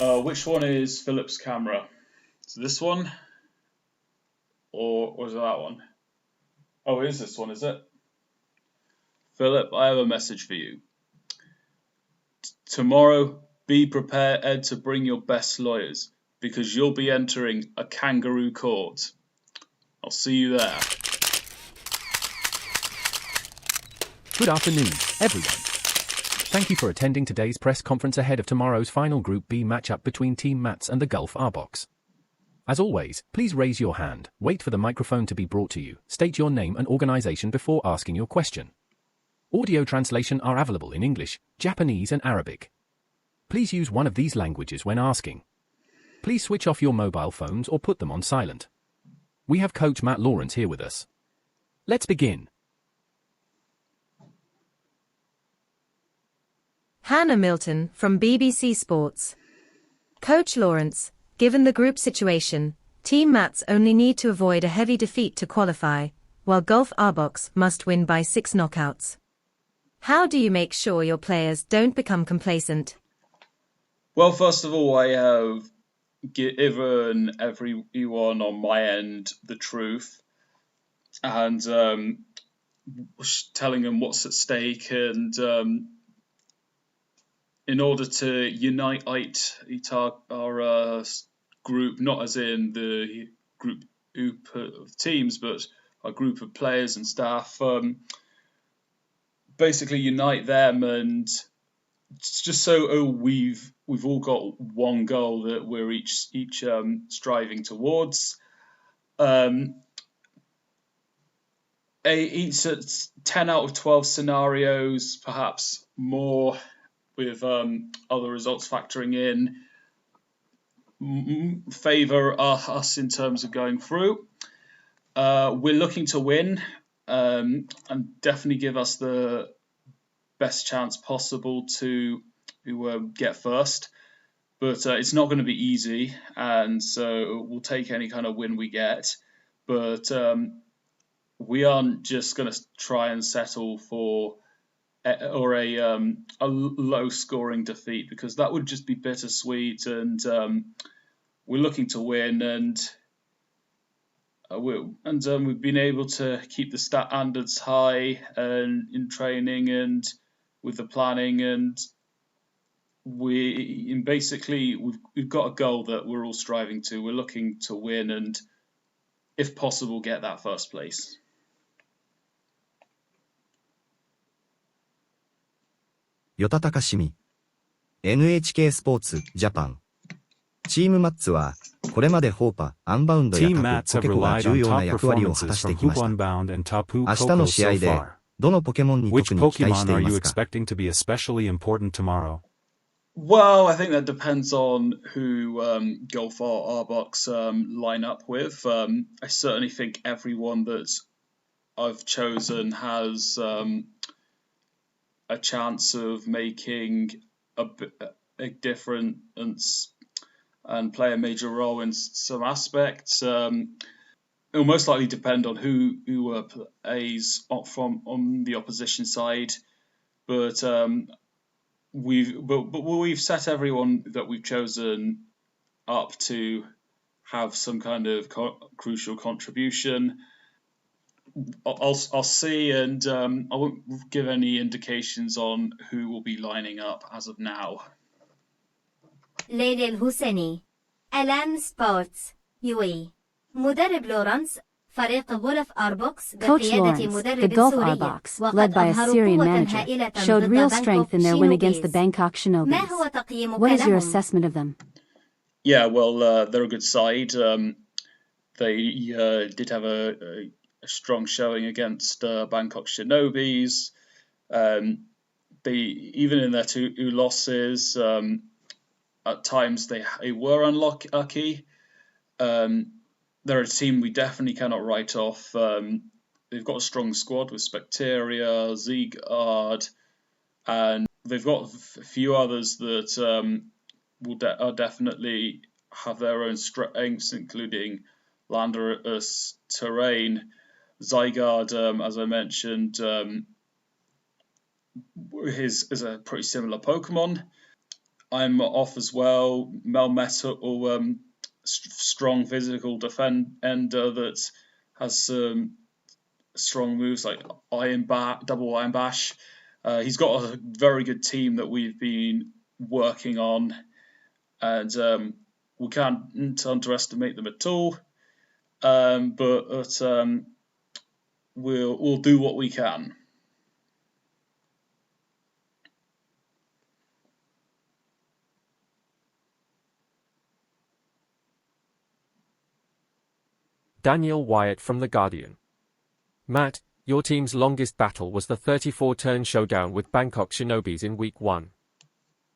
Which one is Philip's camera? Is it this one? Or is it that one? Oh, it is this one, is it? Philip, I have a message for you. Tomorrow, be prepared to bring your best lawyers, because you'll be entering a kangaroo court. I'll see you there. Good afternoon, everyone. Thank you for attending today's press conference ahead of tomorrow's final Group B matchup between Team Mats and the Gulf Arboks. As always, please raise your hand, wait for the microphone to be brought to you, state your name and organization before asking your question. Audio translation are available in English, Japanese and Arabic. Please use one of these languages when asking. Please switch off your mobile phones or put them on silent. We have Coach Matt Lawrence here with us. Let's begin. Hannah Milton from BBC Sports. Coach Lawrence, given the group situation, Team Mats only need to avoid a heavy defeat to qualify, while Gulf Arboks must win by 6 knockouts. How do you make sure your players don't become complacent? Well, first of all, I have given everyone on my end the truth and telling them what's at stake, and in order to unite our group, not as in the group of teams, but a group of players and staff, basically unite them, and just so we've all got one goal that we're each striving towards. Each 10 out of 12 scenarios, perhaps more, with other results factoring in, favour us in terms of going through. We're looking to win and definitely give us the best chance possible to get first. But it's not going to be easy, and so we'll take any kind of win we get. But we aren't just going to try and settle for a low-scoring defeat, because that would just be bittersweet. And we're looking to win, and we've been able to keep the standards high and in training and with the planning, and we've got a goal that we're all striving to. We're looking to win and, if possible, get that first place. 与田隆美 NHK スポーツジャパンチームマッツはこれまでホーパアンバウンドやタプポケコが重要な役割を果たしてきました。明日の試合でどのポケモンに特に期待していますか? Well, I think that depends on who Gulf Arboks line up with. I certainly think everyone that I've chosen has a chance of making a difference and play a major role in some aspects. It'll most likely depend on who plays on the opposition side, but we've set everyone that we've chosen up to have some kind of crucial contribution. I'll see, and I won't give any indications on who will be lining up as of now. ليلى الحسيني ألان سبورتس UAE مدرب لورنس فريق غولف أربوكس بقيادة مدرب سوري led by a Syrian manager, showed real strength in their win against the Bangkok Shinobis. ما هو تقييمك What is your لهم؟ assessment of them? Yeah, well, they're a good side. They did have a strong showing against Bangkok Shinobis. Even in their two losses, at times they were unlucky. They're a team we definitely cannot write off. They've got a strong squad with Spectaria, Zeegard, and they've got a few others that will definitely have their own strengths, including Landorus Terrain. Zygarde, as I mentioned, is a pretty similar Pokemon. I'm off as well. Mel Metal, strong physical defender that has some strong moves like double iron bash. He's got a very good team that we've been working on, and we can't underestimate them at all. But we'll do what we can. Daniel Wyatt from The Guardian. Matt, your team's longest battle was the 34-turn showdown with Bangkok Shinobis in Week 1.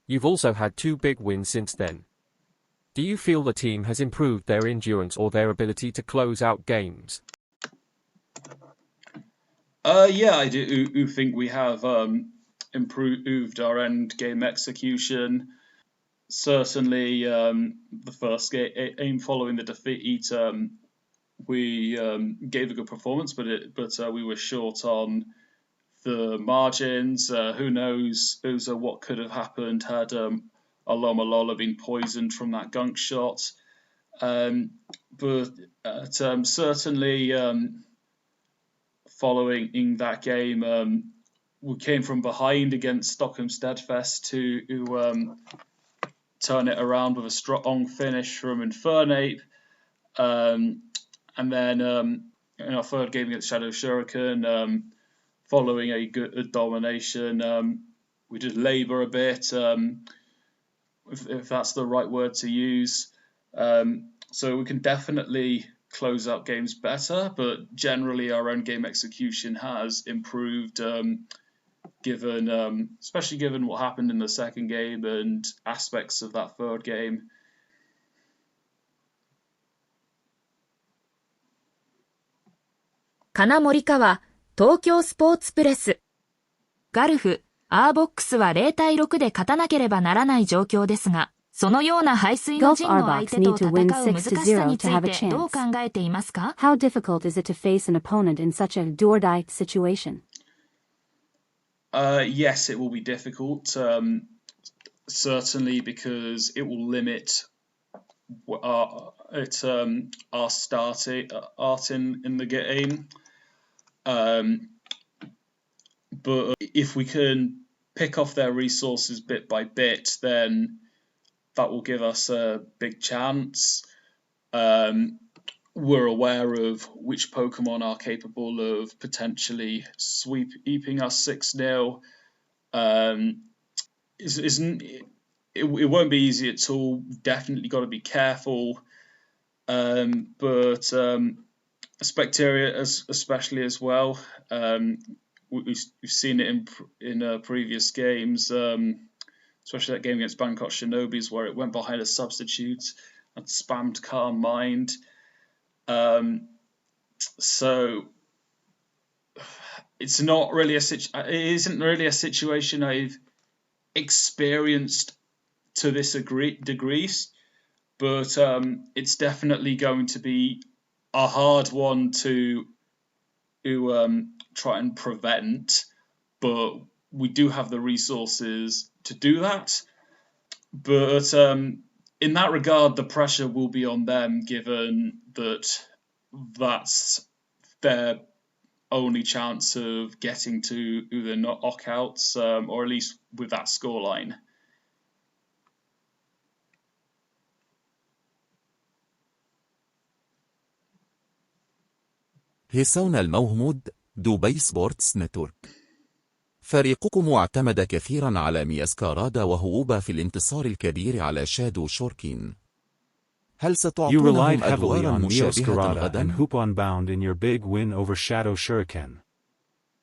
You've also had 2 big wins since then. Do you feel the team has improved their endurance or their ability to close out games? Yeah, I do think we have improved our end game execution. Certainly, the first game following the defeat, we gave a good performance, but we were short on the margins. Who knows what could have happened had Alomalola been poisoned from that gunk shot. But certainly, following that game, we came from behind against Stockholm Steadfast to turn it around with a strong finish from Infernape. And then in our third game against Shadow Shuriken, following a good domination, we did labour a bit, if that's the right word to use. So we can definitely close out games better, but generally our own game execution has improved, especially given what happened in the second game and aspects of that third game. 金森川、東京スポーツプレス。ガルフ、アーボックスは0対6で勝たなければならない状況ですが、そのような背水の陣の相手と戦う難しさについてどう考えていますか? How difficult is it to face an opponent in such a do-or-die situation? Yes, it will be difficult. Certainly because it will limit our starting art in the game. But if we can pick off their resources bit by bit, then that will give us a big chance. We're aware of which Pokemon are capable of potentially sweeping us 6-0. It won't be easy at all. Definitely got to be careful. But Spectaria, especially as well. We've seen it in previous games, especially that game against Bangkok Shinobis, where it went behind a substitute and spammed Calm Mind. So it isn't really a situation I've experienced to this degree, but it's definitely going to be a hard one to try and prevent, but we do have the resources to do that. But in that regard, the pressure will be on them, given that that's their only chance of getting to the knockouts, or at least with that scoreline. هيسون الموهمود، دبي سبورتس نتورك. فريقكم اعتمد كثيرا على مياسكارادا وهووبا في الانتصار الكبير على شادو شوركين. هل ستعطونهم أدوارا مشابهة غدا؟ and Hoop Unbound in your big win over Shadow Shuriken.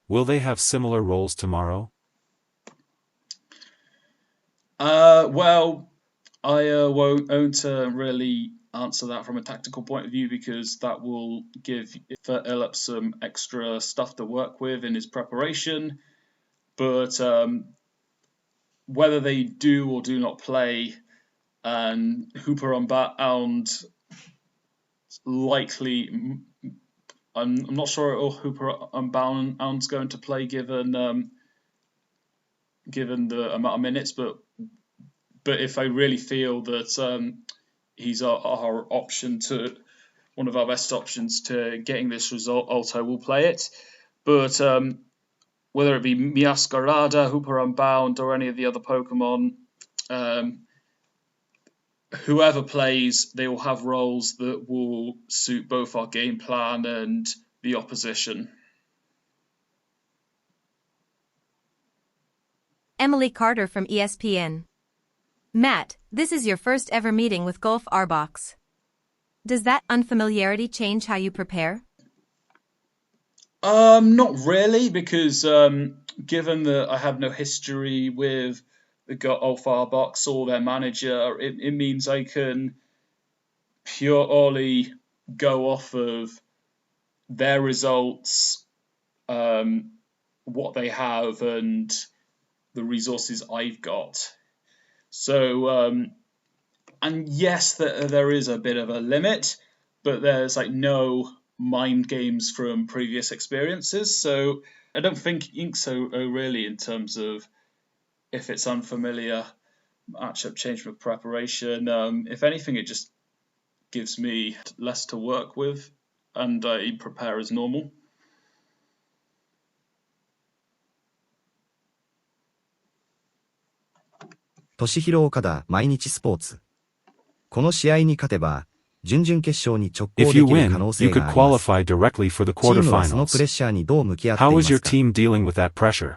Will they have similar roles tomorrow? Well, I won't really answer that from a tactical point of view, because that will give Philip some extra stuff to work with in his preparation. But whether they do or do not play, and Hooper Unbound likely, I'm not sure Hooper Unbound's going to play given the amount of minutes, but but if I really feel that he's our option to one of our best options to getting this result, I will play it. But whether it be Miascarada, Hooper Unbound, or any of the other Pokemon, whoever plays, they will have roles that will suit both our game plan and the opposition. Emily Carter from ESPN. Matt, this is your first ever meeting with Gulf Arboks. Does that unfamiliarity change how you prepare? Not really, because given that I have no history with the Gulf Arboks or their manager, it means I can purely go off of their results, what they have, and the resources I've got. So, and yes, there is a bit of a limit, but there's like no mind games from previous experiences. So I don't think so really in terms of if it's unfamiliar matchup change for preparation. If anything, it just gives me less to work with, and I prepare as normal. 俊弘岡田毎日スポーツ。この試合に勝てば、準々決勝に直行で If き you る可 win, 能性 you が could あります。 qualify directly for the チームはそのプレッ quarterfinals. シャーにどう向き合ってい How ま is す your か？ team dealing with that pressure?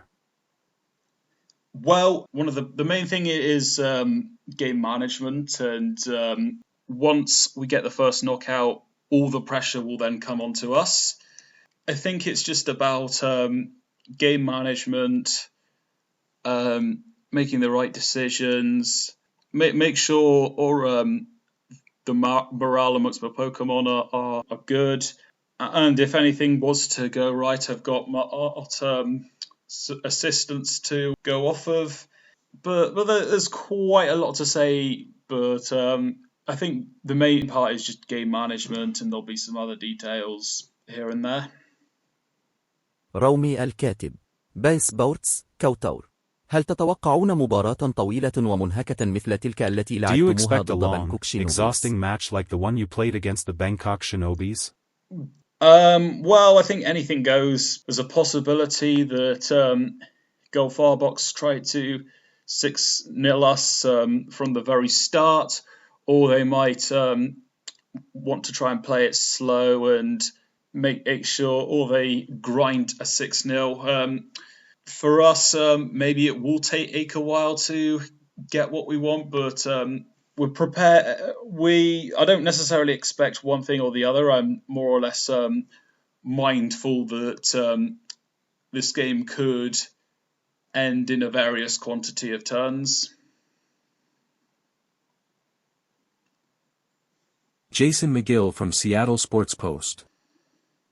Well, one of the main thing is game management, and once we get the first knockout, all the pressure will then come onto us. I think it's just about game management, making the right decisions, make sure the morale amongst my Pokemon are good, and if anything was to go right, I've got my assistants to go off of. But there's quite a lot to say, but I think the main part is just game management, and there'll be some other details here and there. رومي الكاتب باي سبورتس كوتور هل تتوقعون مباراة طويلة ومنهكة مثل تلك التي Do you لعبتموها expect a ضد long, بانكوك شينوبيز؟ exhausting match like the one you played against the Bangkok Shinobis? Well, I think anything goes. There's a possibility that Gulf Arboks try to 6-0 us from the very start, or they might want to try and play it slow and make sure, or they grind a 6-0. For us, maybe it will take a while to get what we want, but we're prepared. I don't necessarily expect one thing or the other. I'm more or less mindful that this game could end in a various quantity of turns. Jason McGill from Seattle Sports Post.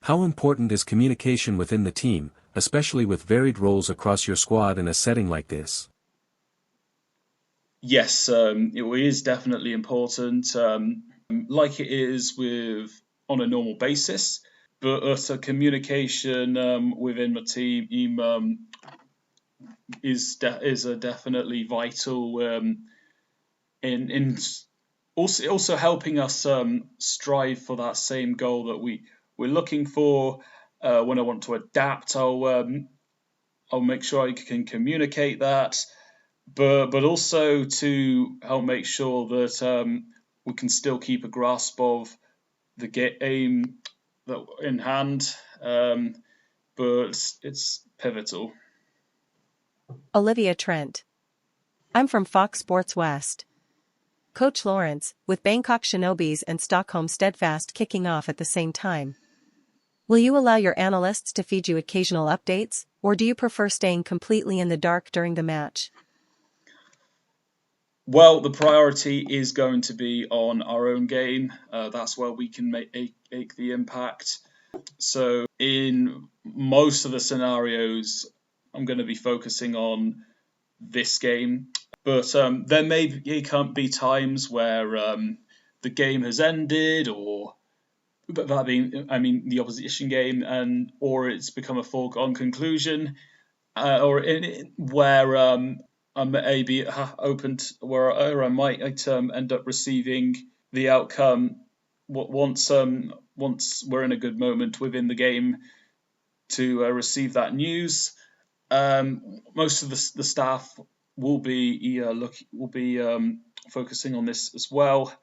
How important is communication within the team, especially with varied roles across your squad in a setting like this? Yes, it is definitely important, like it is on a normal basis. But communication within the team is definitely vital in also helping us strive for that same goal that we're looking for. When I want to adapt, I'll make sure I can communicate that, but also to help make sure that we can still keep a grasp of the game that in hand. But it's pivotal. Olivia Trent. I'm from Fox Sports West. Coach Lawrence, with Bangkok Shinobis and Stockholm Steadfast kicking off at the same time. Will you allow your analysts to feed you occasional updates, or do you prefer staying completely in the dark during the match? Well, the priority is going to be on our own game. That's where we can make the impact. So in most of the scenarios, I'm going to be focusing on this game. But there may be times where the game has ended, or that being, I mean, the opposition game, or it's become a foregone conclusion, where I'm maybe open to where I might end up receiving the outcome once we're in a good moment within the game to receive that news. Most of the staff will be focusing on this as well.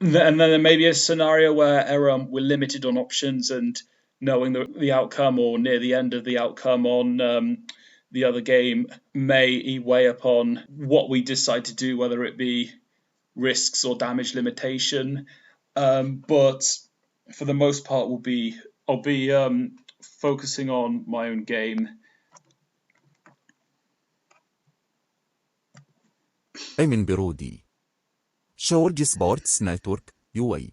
And then there may be a scenario where we're limited on options, and knowing the outcome or near the end of the outcome on the other game may weigh upon what we decide to do, whether it be risks or damage limitation. But for the most part, I'll be focusing on my own game. أيمن برودي، شورج سبورتس نتورك UAE.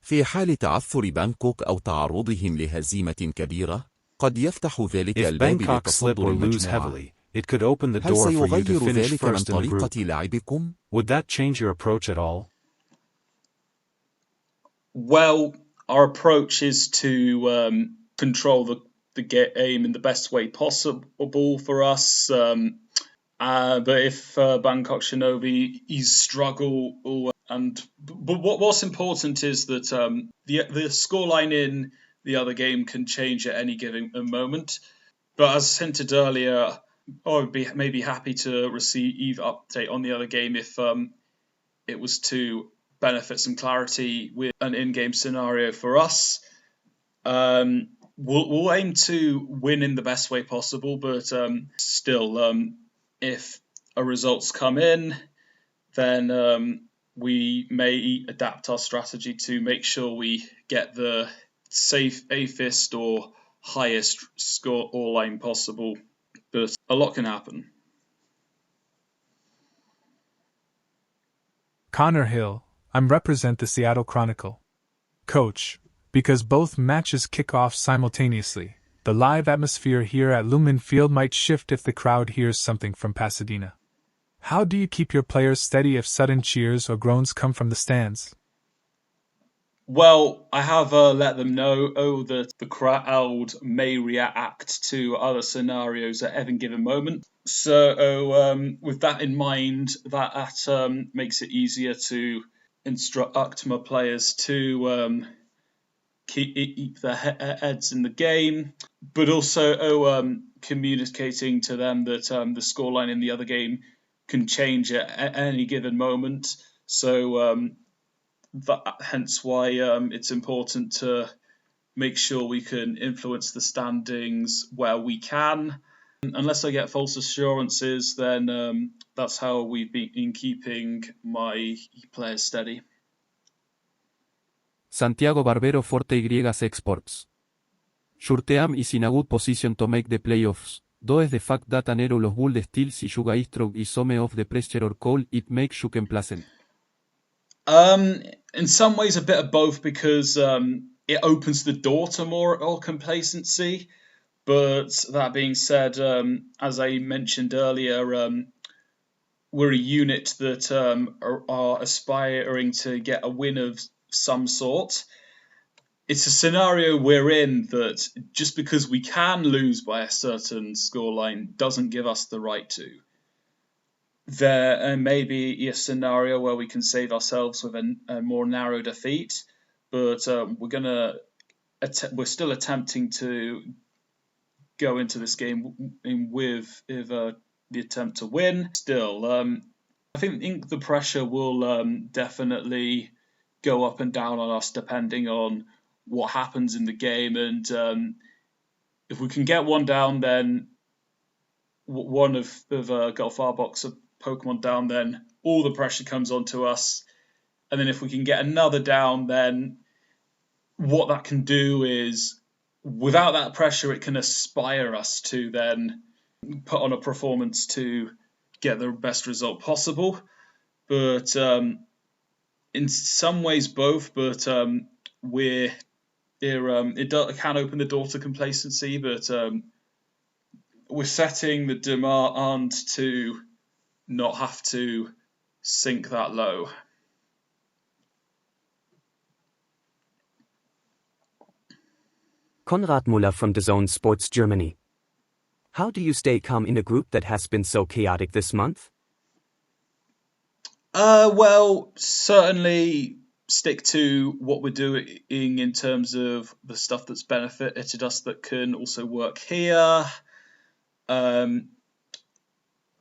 في حال تعثر بانكوك أو تعرضهم لهزيمة كبيرة، قد يفتح ذلك الباب لتصدر المجموعة. It could open the هل door for you to سيغير finish ذلك من first in the group? طريقة لعبكم؟ Would that change your approach at all? Well, our approach is to control the game in the best way possible for us. But if Bangkok Shinobi struggle, but what's important is that the scoreline in the other game can change at any given moment. But as hinted earlier, I would be maybe happy to receive update on the other game if it was to benefit some clarity with an in-game scenario for us. We'll aim to win in the best way possible, but still, if our results come in, then we may adapt our strategy to make sure we get the safest or highest score or line possible. But a lot can happen. Connor Hill, I'm represent the Seattle Chronicle. Coach, because both matches kick off simultaneously, the live atmosphere here at Lumen Field might shift if the crowd hears something from Pasadena. How do you keep your players steady if sudden cheers or groans come from the stands? Well, I have let them know that the crowd may react to other scenarios at any given moment. So with that in mind, that makes it easier to instruct my players to keep their heads in the game, but also communicating to them that the scoreline in the other game can change at any given moment. So hence why it's important to make sure we can influence the standings where we can. Unless I get false assurances, then that's how we've been keeping my players steady. Santiago Barbero Forte YX Sports. Your team is in a good position to make the playoffs, though the fact that Anero los Bulls still si you guys stroke is some of the pressure or call it makes you complacent. In some ways a bit of both, because it opens the door to more complacency. But that being said, as I mentioned earlier, we're a unit that are aspiring to get a win of some sort. It's a scenario we're in that just because we can lose by a certain scoreline doesn't give us the right to. There may be a scenario where we can save ourselves with a more narrow defeat, but we're still attempting to go into this game with the attempt to win. Still, I think the pressure will definitely go up and down on us depending on what happens in the game, and if we can get one down, then one of Gulf Arboks of Pokemon down, then all the pressure comes onto us. And then if we can get another down, then what that can do is, without that pressure, it can aspire us to then put on a performance to get the best result possible. But in some ways both, but it can open the door to complacency, but we're setting the demand to not have to sink that low. Konrad Muller from DAZN Sports Germany. How do you stay calm in a group that has been so chaotic this month? Well, certainly stick to what we're doing in terms of the stuff that's benefited us that can also work here.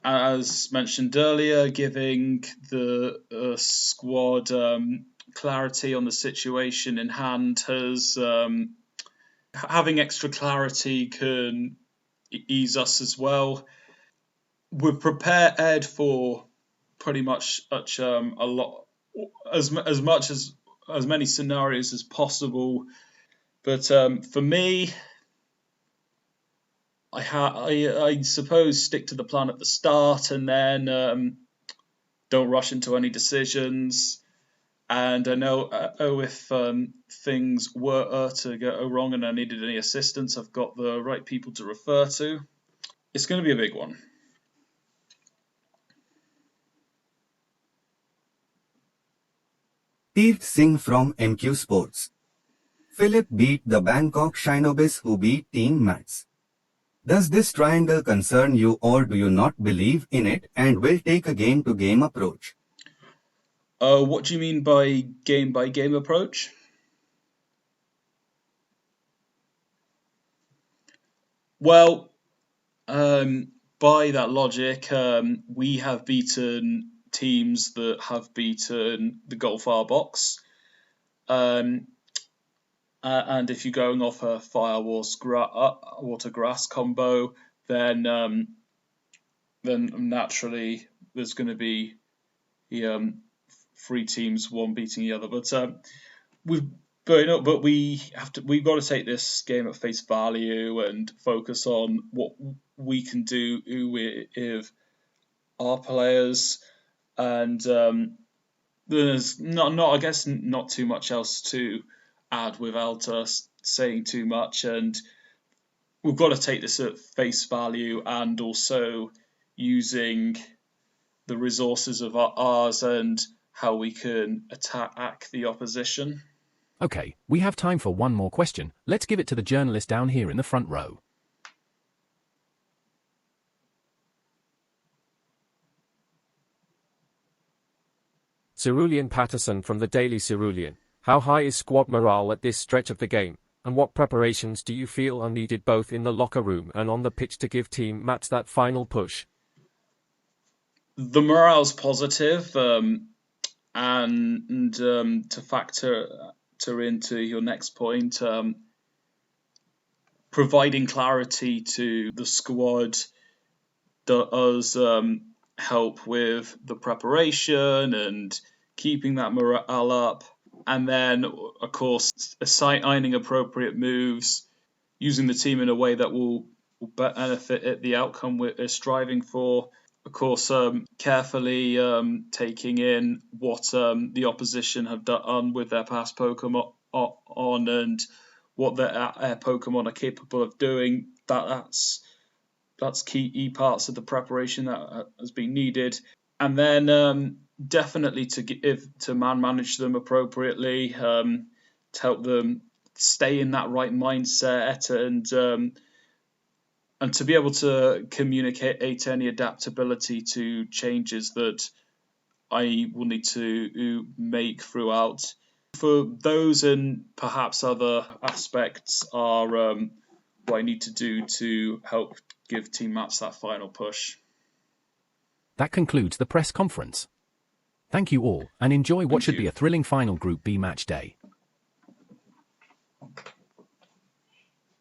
As mentioned earlier, giving the squad clarity on the situation in hand has having extra clarity can ease us as well. We're prepared for pretty much a lot, as many scenarios as possible. But for me, I suppose stick to the plan at the start and then don't rush into any decisions. And I know if things were to go wrong and I needed any assistance, I've got the right people to refer to. It's going to be a big one. Steve Singh from MQ Sports. Philip beat the Bangkok Shinobis who beat Team Mats. Does this triangle concern you or do you not believe in it and will take a game-to-game approach? What do you mean by game approach? Well, by that logic, we have beaten teams that have beaten the Gulf Arboks. And if you're going off a fire water grass combo, then naturally there's going to be three teams, one beating the other. But we've got to take this game at face value and focus on what we can do with our players, and there's not too much else to add without us saying too much, and we've got to take this at face value and also using the resources of ours and how we can attack the opposition. Okay, we have time for one more question. Let's give it to the journalist down here in the front row. Cerulean Patterson from the Daily Cerulean. How high is squad morale at this stretch of the game, and what preparations do you feel are needed both in the locker room and on the pitch to give Team Mats that final push? The morale's positive, and to factor into your next point, providing clarity to the squad does help with the preparation and keeping that morale up. And then, of course, assigning appropriate moves, using the team in a way that will benefit the outcome we're striving for. Of course, carefully taking in what the opposition have done with their past Pokemon and what their Pokemon are capable of doing. That's key parts of the preparation that has been needed. And then definitely to manage them appropriately, to help them stay in that right mindset and to be able to communicate any adaptability to changes that I will need to make throughout. For those and perhaps other aspects are what I need to do to help give Team Mats that final push. That concludes the press conference. Thank you all, and enjoy what should be a thrilling final Group B match day.